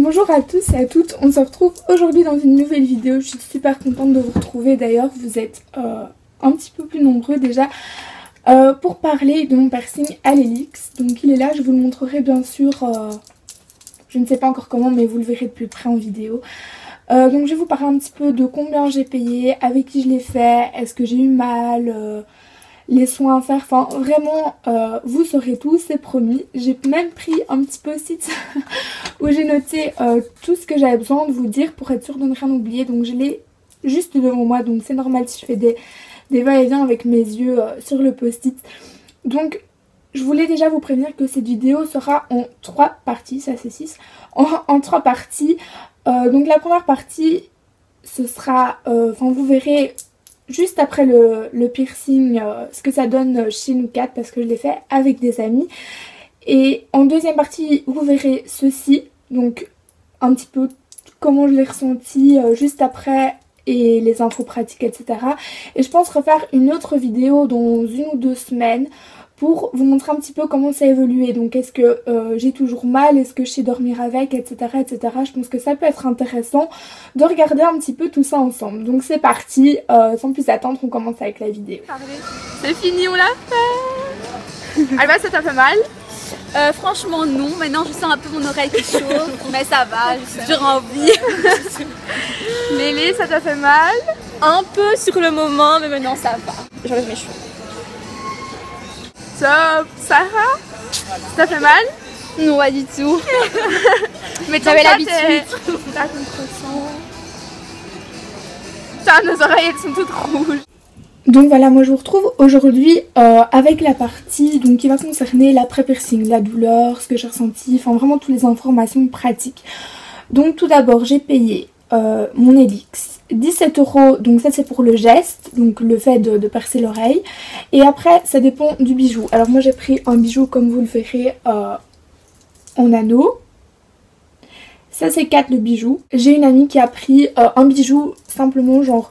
Bonjour à tous et à toutes, on se retrouve aujourd'hui dans une nouvelle vidéo. Je suis super contente de vous retrouver d'ailleurs, vous êtes un petit peu plus nombreux déjà pour parler de mon piercing à l'hélix. Donc il est là, je vous le montrerai bien sûr, je ne sais pas encore comment mais vous le verrez de plus près en vidéo. Donc je vais vous parler un petit peu de combien j'ai payé, avec qui je l'ai fait, est-ce que j'ai eu mal, les soins à faire, enfin vraiment vous saurez tout, c'est promis. J'ai même pris un petit post-it où j'ai noté tout ce que j'avais besoin de vous dire pour être sûre de ne rien oublier. Donc je l'ai juste devant moi, donc c'est normal si je fais des va-et-vient avec mes yeux sur le post-it. Donc je voulais déjà vous prévenir que cette vidéo sera en 3 parties, ça c'est 6, en 3 parties. Donc la première partie ce sera, enfin vous verrez juste après le piercing ce que ça donne chez nous 4 parce que je l'ai fait avec des amis. Et en deuxième partie vous verrez ceci, donc un petit peu comment je l'ai ressenti juste après et les infos pratiques, etc. Et je pense refaire une autre vidéo dans 1 ou 2 semaines pour vous montrer un petit peu comment ça a évolué. Donc est-ce que j'ai toujours mal, est-ce que je sais dormir avec, etc., etc. Je pense que ça peut être intéressant de regarder un petit peu tout ça ensemble. Donc c'est parti, sans plus attendre, on commence avec la vidéo. C'est fini, on l'a fait. Alba, ça t'a fait mal? Franchement non, maintenant je sens un peu mon oreille qui chauffe, mais ça va, je suis toujours en vie. Lélé, ça t'a fait mal? Un peu sur le moment, mais maintenant ça va. J'enlève mes cheveux. Top. Sarah, ça t'a fait mal? Non, pas du tout. Mais j'avais l'habitude. T'as contre-sang. Putain, nos oreilles elles sont toutes rouges. Donc voilà, moi je vous retrouve aujourd'hui avec la partie donc, qui va concerner l'après-piercing, la douleur, ce que j'ai ressenti, enfin vraiment toutes les informations pratiques. Donc tout d'abord j'ai payé mon hélix 17 €, donc ça c'est pour le geste, donc le fait de percer l'oreille. Et après ça dépend du bijou. Alors moi j'ai pris un bijou comme vous le verrez en anneau. Ça c'est 4 le bijou. J'ai une amie qui a pris un bijou simplement genre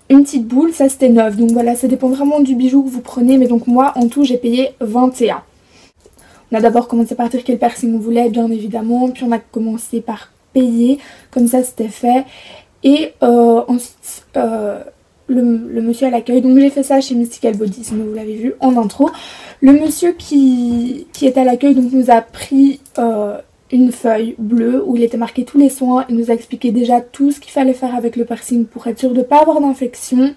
une petite boule, ça c'était 9. Donc voilà, ça dépend vraiment du bijou que vous prenez. Mais donc moi en tout j'ai payé 21. On a d'abord commencé par dire quel piercing on voulait bien évidemment. Puis on a commencé par payer, comme ça c'était fait. Et ensuite le monsieur à l'accueil, donc j'ai fait ça chez Mystical Body, sinon vous l'avez vu en intro. Le monsieur qui est à l'accueil donc nous a pris une feuille bleue où il était marqué tous les soins. Il nous a expliqué déjà tout ce qu'il fallait faire avec le piercing pour être sûr de ne pas avoir d'infection.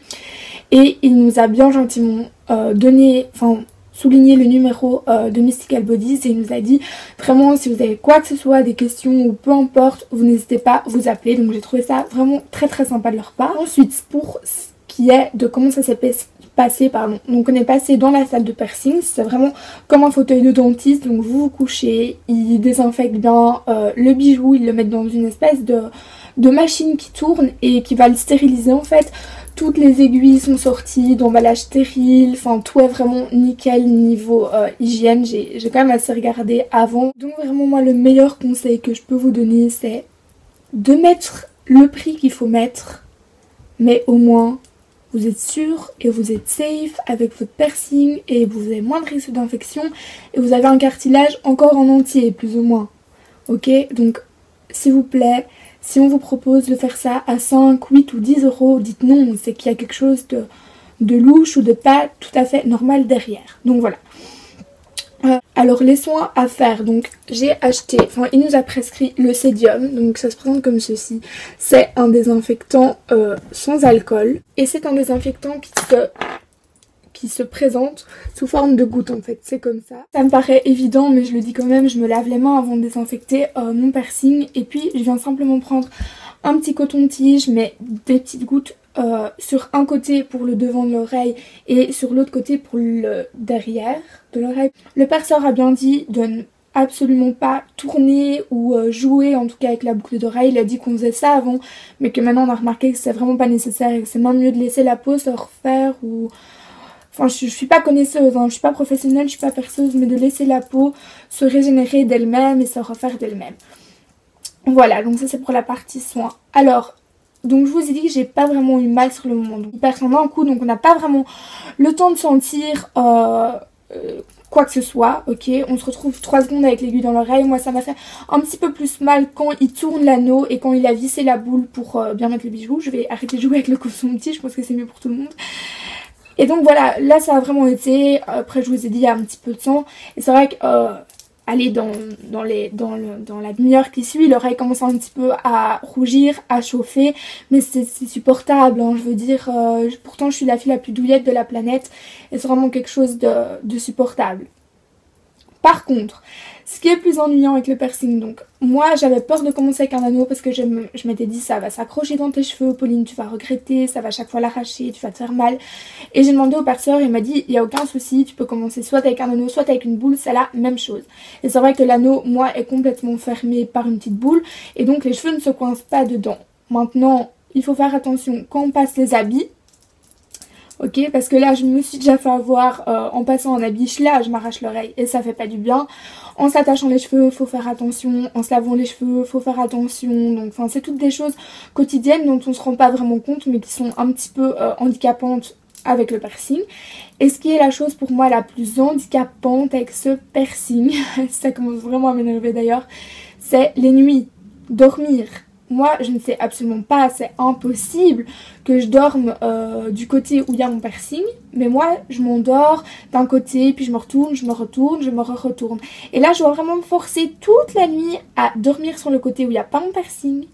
Et il nous a bien gentiment souligné le numéro de Mystical Bodies et il nous a dit vraiment si vous avez quoi que ce soit, des questions ou peu importe, vous n'hésitez pas à vous appeler. Donc j'ai trouvé ça vraiment très très sympa de leur part. Ensuite pour ce qui est de comment ça s'est passé, donc on est passé dans la salle de piercing, c'est vraiment comme un fauteuil de dentiste. Donc vous vous couchez, ils désinfectent bien le bijou, ils le mettent dans une espèce de machine qui tourne et qui va le stériliser en fait. Toutes les aiguilles sont sorties d'emballage stérile, enfin tout est vraiment nickel niveau hygiène. J'ai quand même assez regardé avant. Donc vraiment moi le meilleur conseil que je peux vous donner c'est de mettre le prix qu'il faut mettre, mais au moins vous êtes sûr et vous êtes safe avec votre piercing et vous avez moins de risque d'infection et vous avez un cartilage encore en entier plus ou moins. Ok, donc s'il vous plaît, si on vous propose de faire ça à 5, 8 ou 10 €, dites non, c'est qu'il y a quelque chose de louche ou de pas tout à fait normal derrière. Donc voilà. Alors les soins à faire, donc j'ai acheté, il nous a prescrit le Cedium, donc ça se présente comme ceci. C'est un désinfectant sans alcool et c'est un désinfectant qui se présente sous forme de gouttes en fait, c'est comme ça. Ça me paraît évident mais je le dis quand même, je me lave les mains avant de désinfecter mon piercing et puis je viens simplement prendre un petit coton-tige, mais des petites gouttes sur un côté pour le devant de l'oreille et sur l'autre côté pour le derrière de l'oreille. Le perceur a bien dit de ne absolument pas tourner ou jouer en tout cas avec la boucle d'oreille. Il a dit qu'on faisait ça avant mais que maintenant on a remarqué que c'est vraiment pas nécessaire et que c'est même mieux de laisser la peau se refaire ou... Enfin je suis pas connaisseuse, je suis pas professionnelle, je suis pas perceuse, mais de laisser la peau se régénérer d'elle-même et se refaire d'elle-même. Voilà, donc ça c'est pour la partie soins. Alors, donc je vous ai dit que j'ai pas vraiment eu mal sur le moment. Donc, il perce en un coup, donc on n'a pas vraiment le temps de sentir quoi que ce soit, ok. On se retrouve 3 secondes avec l'aiguille dans l'oreille. Moi ça m'a fait un petit peu plus mal quand il tourne l'anneau et quand il a vissé la boule pour bien mettre le bijou. Je vais arrêter de jouer avec le coussin petit, je pense que c'est mieux pour tout le monde. Et donc voilà, là ça a vraiment été, après je vous ai dit il y a un petit peu de sang. Et c'est vrai que aller dans la demi-heure qui suit, l'oreille commence un petit peu à rougir, à chauffer, mais c'est supportable, hein, je veux dire, pourtant je suis la fille la plus douillette de la planète et c'est vraiment quelque chose de supportable. Par contre, ce qui est plus ennuyant avec le piercing, donc moi j'avais peur de commencer avec un anneau parce que je m'étais dit ça va s'accrocher dans tes cheveux, Pauline, tu vas regretter, ça va chaque fois l'arracher, tu vas te faire mal. Et j'ai demandé au perceur, il m'a dit il n'y a aucun souci, tu peux commencer soit avec un anneau, soit avec une boule, c'est la même chose. Et c'est vrai que l'anneau, moi, est complètement fermé par une petite boule et donc les cheveux ne se coincent pas dedans. Maintenant, il faut faire attention quand on passe les habits. Ok, parce que là je me suis déjà fait avoir en passant un habit, là je m'arrache l'oreille et ça fait pas du bien. En s'attachant les cheveux, faut faire attention. En se lavant les cheveux, faut faire attention. Donc enfin c'est toutes des choses quotidiennes dont on se rend pas vraiment compte mais qui sont un petit peu handicapantes avec le piercing. Et ce qui est la chose pour moi la plus handicapante avec ce piercing, ça commence vraiment à m'énerver d'ailleurs, c'est les nuits, dormir. Moi, je ne sais absolument pas, c'est impossible que je dorme du côté où il y a mon piercing. Mais moi, je m'endors d'un côté, puis je me retourne, je me retourne, je me retourne. Et là, je dois vraiment me forcer toute la nuit à dormir sur le côté où il n'y a pas mon piercing.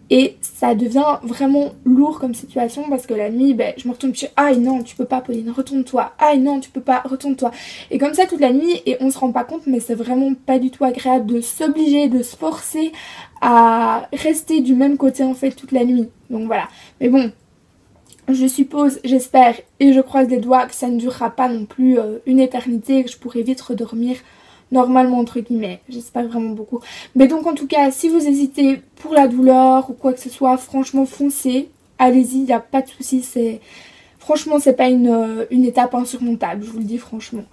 Et ça devient vraiment lourd comme situation parce que la nuit, ben, je me retourne, je dis aïe non, tu peux pas Pauline, retourne-toi, aïe non, tu peux pas, retourne-toi. Et comme ça toute la nuit et on se rend pas compte mais c'est vraiment pas du tout agréable de s'obliger, de se forcer à rester du même côté en fait toute la nuit. Donc voilà, mais bon, je suppose, j'espère et je croise les doigts que ça ne durera pas non plus une éternité et que je pourrai vite redormir normalement entre guillemets, j'espère vraiment beaucoup. Mais donc en tout cas, si vous hésitez pour la douleur ou quoi que ce soit, franchement foncez, allez-y, il n'y a pas de souci, franchement c'est pas une étape insurmontable, je vous le dis franchement.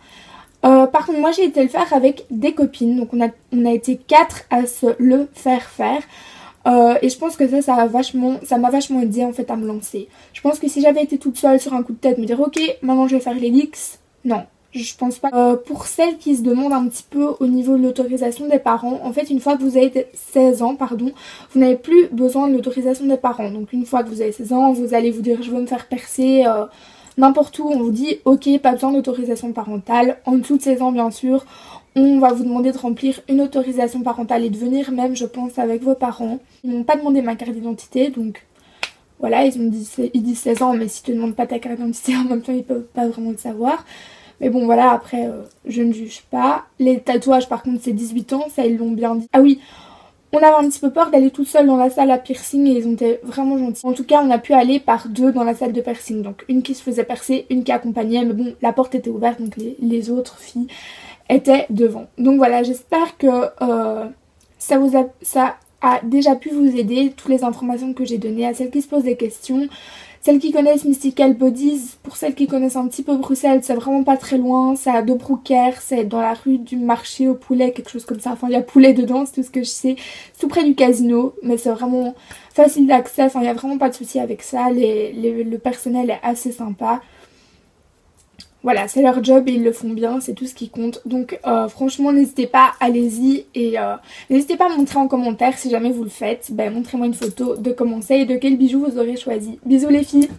Par contre moi j'ai été le faire avec des copines, donc on a été 4 à se le faire faire. Et je pense que ça m'a vachement aidé en fait à me lancer. Je pense que si j'avais été toute seule sur un coup de tête, me dire ok, maintenant je vais faire l'hélix, non. Je pense pas. Pour celles qui se demandent un petit peu au niveau de l'autorisation des parents, en fait une fois que vous avez 16 ans, pardon, vous n'avez plus besoin de l'autorisation des parents. Donc une fois que vous avez 16 ans, vous allez vous dire je veux me faire percer n'importe où, on vous dit ok, pas besoin d'autorisation parentale. En dessous de 16 ans bien sûr, on va vous demander de remplir une autorisation parentale et de venir même je pense avec vos parents. Ils m'ont pas demandé ma carte d'identité donc voilà, ils disent 16 ans mais si tu ne demandes pas ta carte d'identité en même temps ils peuvent pas vraiment le savoir. Mais bon voilà, après je ne juge pas. Les tatouages par contre c'est 18 ans, ça ils l'ont bien dit. Ah oui, on avait un petit peu peur d'aller toute seule dans la salle à piercing et ils ont été vraiment gentils. En tout cas on a pu aller par 2 dans la salle de piercing. Donc une qui se faisait percer, une qui accompagnait. Mais bon la porte était ouverte donc les autres filles étaient devant. Donc voilà, j'espère que ça a déjà pu vous aider. Toutes les informations que j'ai données à celles qui se posent des questions. Celles qui connaissent Mystical Bodies, pour celles qui connaissent un petit peu Bruxelles, c'est vraiment pas très loin, c'est à Dobroucker, c'est dans la rue du marché au poulet, quelque chose comme ça. Enfin, il y a poulet dedans, c'est tout ce que je sais, tout près du casino, mais c'est vraiment facile d'accès, enfin, il n'y a vraiment pas de souci avec ça, le personnel est assez sympa. Voilà, c'est leur job et ils le font bien, c'est tout ce qui compte. Donc franchement, n'hésitez pas, allez-y. Et n'hésitez pas à me montrer en commentaire si jamais vous le faites. Ben, montrez-moi une photo de comment c'est et de quel bijou vous aurez choisi. Bisous les filles!